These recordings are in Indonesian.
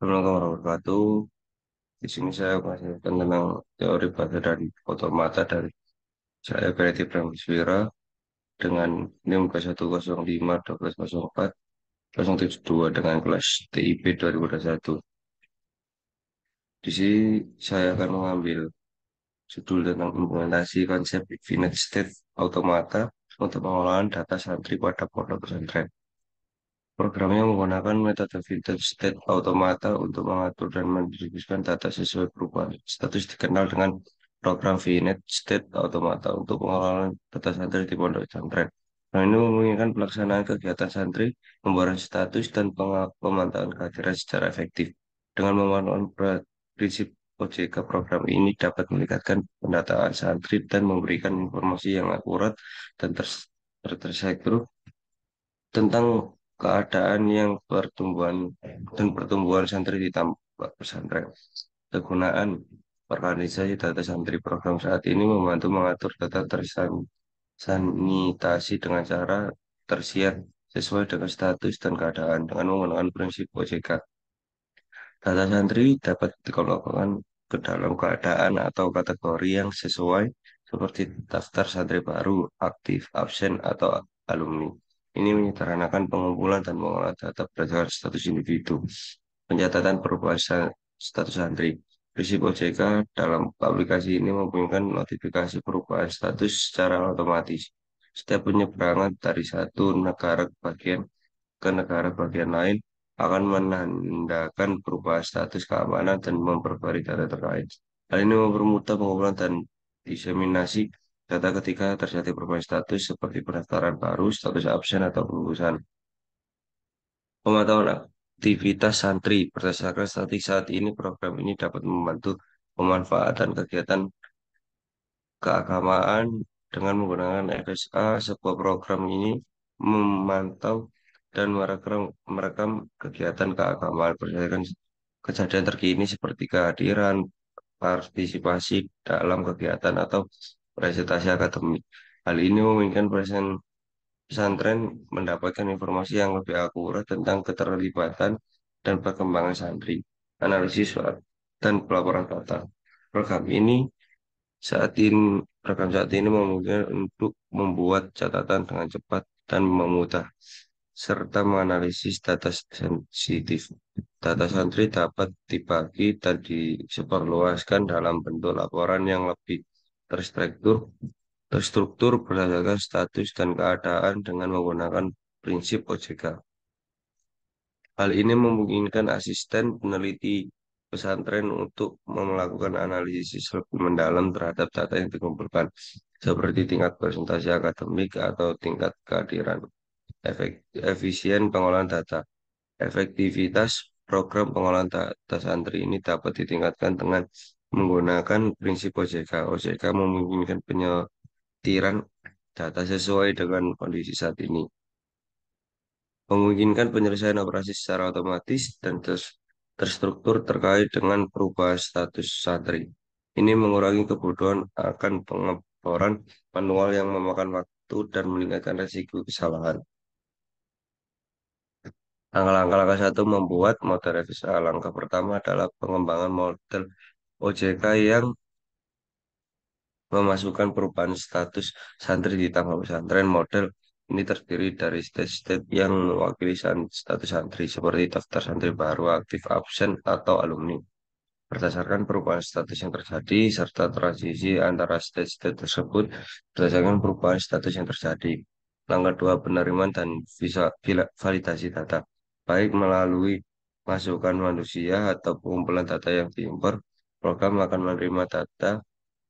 Assalamualaikum warahmatullahi wabarakatuh. Di sini saya akan tentang teori bahasa dan otomata dari saya Kreatif Pramuswira dengan NIM 2105 1204 072 dengan kelas TIP 2021. Di sini saya akan mengambil judul tentang implementasi konsep finite state automata untuk pengolahan data santri pada pondok pesantren. Programnya menggunakan metode vintage state automata untuk mengatur dan mendistribusikan data sesuai perubahan status dikenal dengan program VNet State Automata untuk pengelolaan data santri di pondok pesantren. Nah, ini memungkinkan pelaksanaan kegiatan santri, pembaruan status, dan pemantauan kehadiran secara efektif. Dengan memanfaatkan prinsip OJK, program ini dapat meningkatkan pendataan santri dan memberikan informasi yang akurat dan terstruktur tentang keadaan yang pertumbuhan dan pertumbuhan santri di tambak pesantren. Kegunaan organisasi data santri program saat ini membantu mengatur data tersanitasi dengan cara tersier sesuai dengan status dan keadaan dengan menggunakan prinsip OJK. Data santri dapat dikelompokkan ke dalam keadaan atau kategori yang sesuai seperti daftar santri baru, aktif, absen, atau alumni. Ini menyederhanakan pengumpulan dan pengolahan data berdasarkan status individu. Pencatatan perubahan status santri. Prinsip OJK dalam aplikasi ini memungkinkan notifikasi perubahan status secara otomatis. Setiap penyeberangan dari satu negara ke negara bagian lain akan menandakan perubahan status keamanan dan memperbarui data terkait. Hal ini mempermudah pengumpulan dan diseminasi data ketika terjadi perubahan status seperti pendaftaran baru, status absen, atau pengurusan. Pemantauan aktivitas santri berdasarkan statistik saat ini program ini dapat membantu pemanfaatan kegiatan keagamaan dengan menggunakan FSA. Sebuah program ini memantau dan merekam kegiatan keagamaan berdasarkan kejadian terkini seperti kehadiran, partisipasi dalam kegiatan atau presentasi akademik. Hal ini memungkinkan pesantren mendapatkan informasi yang lebih akurat tentang keterlibatan dan perkembangan santri, analisis dan pelaporan data. Program ini saat ini program saat ini memungkinkan untuk membuat catatan dengan cepat dan memudah serta menganalisis data sensitif. Data santri dapat dibagi dan disebarluaskan dalam bentuk laporan yang lebih terstruktur, terstruktur berdasarkan status dan keadaan dengan menggunakan prinsip OJK. Hal ini memungkinkan asisten peneliti pesantren untuk melakukan analisis lebih mendalam terhadap data yang dikumpulkan, seperti tingkat presentasi akademik atau tingkat kehadiran. Efisien pengolahan data. Efektivitas program pengolahan data santri ini dapat ditingkatkan dengan menggunakan prinsip OJK. OJK memungkinkan penyetiran data sesuai dengan kondisi saat ini, memungkinkan penyelesaian operasi secara otomatis dan terstruktur terkait dengan perubahan status santri. Ini mengurangi kebutuhan akan pengeboran manual yang memakan waktu dan meningkatkan resiko kesalahan. Langkah-langkah satu membuat model FSA. Langkah pertama adalah pengembangan model OJK yang memasukkan perubahan status santri di tambah pesantren. Model ini terdiri dari state-state yang mewakili status santri seperti daftar santri baru, aktif, absen, atau alumni. Berdasarkan perubahan status yang terjadi serta transisi antara state-state tersebut berdasarkan perubahan status yang terjadi. Langkah dua, penerimaan dan validasi data, baik melalui masukan manusia atau pengumpulan data yang diimpor. Program akan menerima data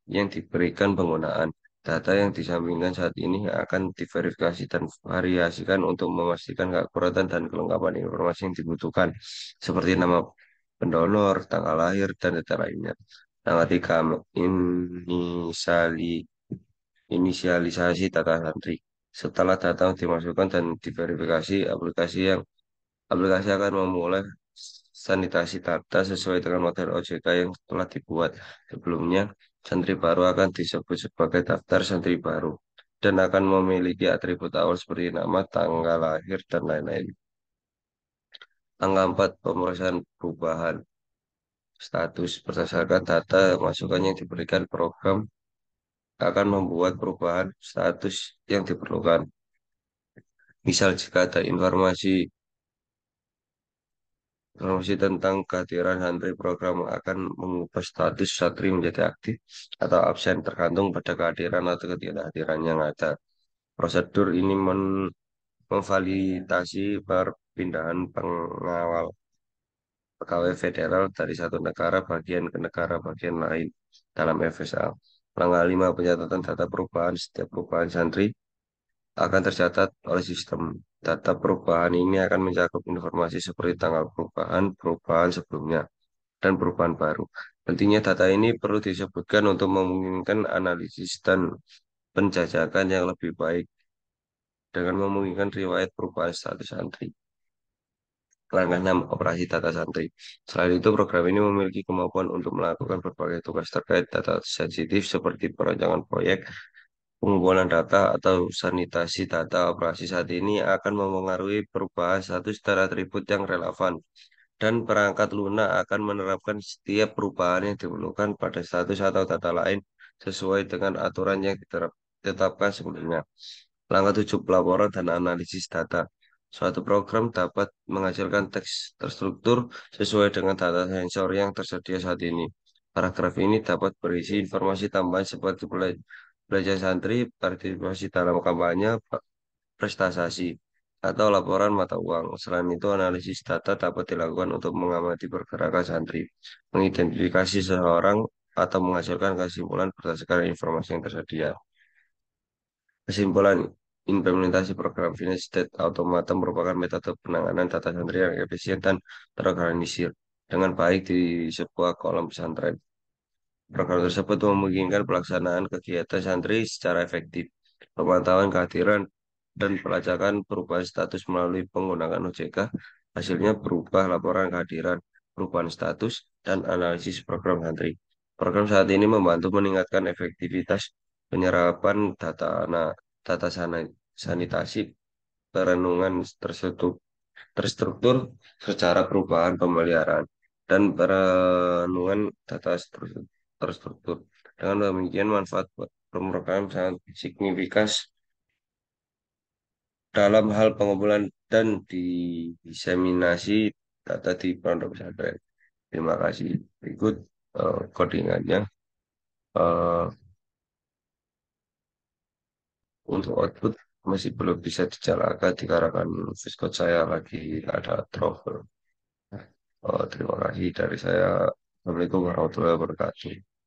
yang diberikan penggunaan. Data yang disampingkan saat ini akan diverifikasi dan variasikan untuk memastikan keakuratan dan kelengkapan informasi yang dibutuhkan, seperti nama pendonor, tanggal lahir, dan data lainnya. Langkah tiga, inisiali, inisialisasi data santri. Setelah data dimasukkan dan diverifikasi, aplikasi akan memulai sanitasi data sesuai dengan model OJK yang telah dibuat sebelumnya. Santri baru akan disebut sebagai daftar santri baru dan akan memiliki atribut awal seperti nama, tanggal lahir, dan lain-lain. Angka 4, pemeriksaan perubahan status berdasarkan data masukan yang diberikan program akan membuat perubahan status yang diperlukan. Misal jika ada informasi tentang kehadiran santri, program akan mengubah status santri menjadi aktif atau absen tergantung pada kehadiran atau ketidakhadiran yang ada. Prosedur ini memvalidasi perpindahan pengawal pegawai federal dari satu negara bagian ke negara bagian lain dalam FSA. Langkah 5, pencatatan data perubahan. Setiap perubahan santri akan tercatat oleh sistem. Data perubahan ini akan mencakup informasi seperti tanggal perubahan, perubahan sebelumnya, dan perubahan baru. Nantinya data ini perlu disebutkan untuk memungkinkan analisis dan penjajakan yang lebih baik dengan memungkinkan riwayat perubahan status santri. Langkah 6, operasi data santri. Selain itu, program ini memiliki kemampuan untuk melakukan berbagai tugas terkait data sensitif seperti perancangan proyek, pengumpulan data, atau sanitasi data. Operasi saat ini akan memengaruhi perubahan status dan atribut yang relevan, dan perangkat lunak akan menerapkan setiap perubahan yang diperlukan pada status atau data lain sesuai dengan aturan yang ditetapkan sebelumnya. Langkah 7, pelaporan dan analisis data. Suatu program dapat menghasilkan teks terstruktur sesuai dengan data sensor yang tersedia saat ini. Paragraf ini dapat berisi informasi tambahan seperti belajar santri, partisipasi dalam kampanye, prestasi, atau laporan mata uang. Selain itu, analisis data dapat dilakukan untuk mengamati pergerakan santri, mengidentifikasi seseorang, atau menghasilkan kesimpulan berdasarkan informasi yang tersedia. Kesimpulan, implementasi program Finance State Automata merupakan metode penanganan data santri yang efisien dan terorganisir dengan baik di sebuah kolom pesantren. Program tersebut memungkinkan pelaksanaan kegiatan santri secara efektif, pemantauan kehadiran, dan pelacakan perubahan status melalui penggunaan OJK. Hasilnya berubah laporan kehadiran, perubahan status, dan analisis program santri. Program saat ini membantu meningkatkan efektivitas penyerapan sanitasi perenungan terstruktur secara perubahan pemeliharaan dan perenungan data terstruktur. Dengan demikian, manfaat pemrograman sangat signifikan dalam hal pengumpulan dan diseminasi data di pondok pesantren. Terima kasih. Berikut codingannya. Eh, untuk output masih belum bisa dijalankan dikarenakan Viscode saya lagi ada trouble. Terima kasih dari saya. Assalamualaikum warahmatullahi wabarakatuh.